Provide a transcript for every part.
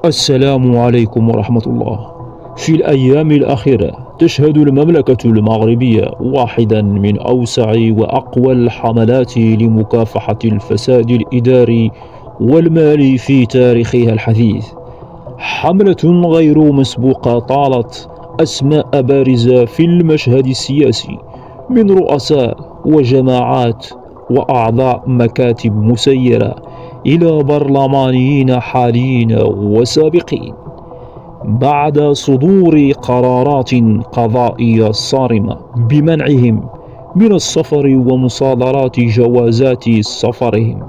السلام عليكم ورحمة الله. في الأيام الأخيرة تشهد المملكة المغربية واحدا من أوسع وأقوى الحملات لمكافحة الفساد الإداري والمالي في تاريخها الحديث. حملة غير مسبوقة طالت أسماء بارزة في المشهد السياسي من رؤساء وجماعات وأعضاء مكاتب مسيرة إلى برلمانيين حاليين وسابقين، بعد صدور قرارات قضائية صارمة بمنعهم من السفر ومصادرة جوازات سفرهم.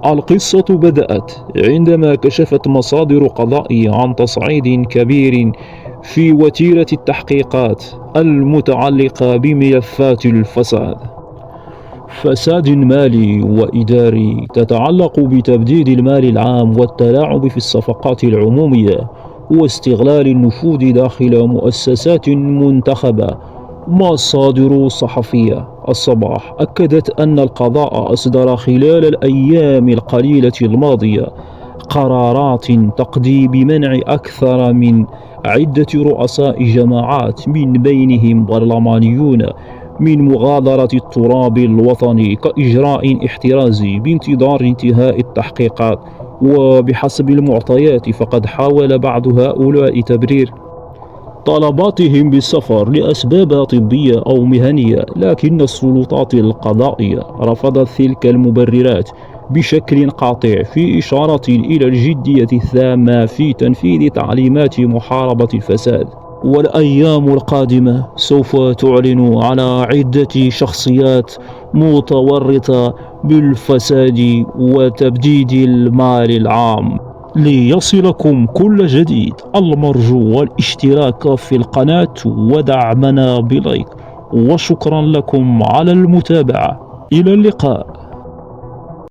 القصة بدأت عندما كشفت مصادر قضائية عن تصعيد كبير في وتيرة التحقيقات المتعلقة بملفات الفساد، فساد مالي وإداري تتعلق بتبديد المال العام والتلاعب في الصفقات العمومية واستغلال النفوذ داخل مؤسسات منتخبة. مصادر صحفية الصباح أكدت أن القضاء أصدر خلال الأيام القليلة الماضية قرارات تقضي بمنع أكثر من عدة رؤساء جماعات من بينهم برلمانيون من مغادرة التراب الوطني كإجراء احترازي بانتظار انتهاء التحقيقات. وبحسب المعطيات فقد حاول بعض هؤلاء تبرير طلباتهم بالسفر لأسباب طبية أو مهنية، لكن السلطات القضائية رفضت تلك المبررات بشكل قاطع، في إشارة إلى الجدية التامة في تنفيذ تعليمات محاربة الفساد. والأيام القادمة سوف تعلن على عدة شخصيات متورطة بالفساد وتبديد المال العام. ليصلكم كل جديد المرجو والاشتراك في القناة ودعمنا بلايك، وشكرا لكم على المتابعة. إلى اللقاء.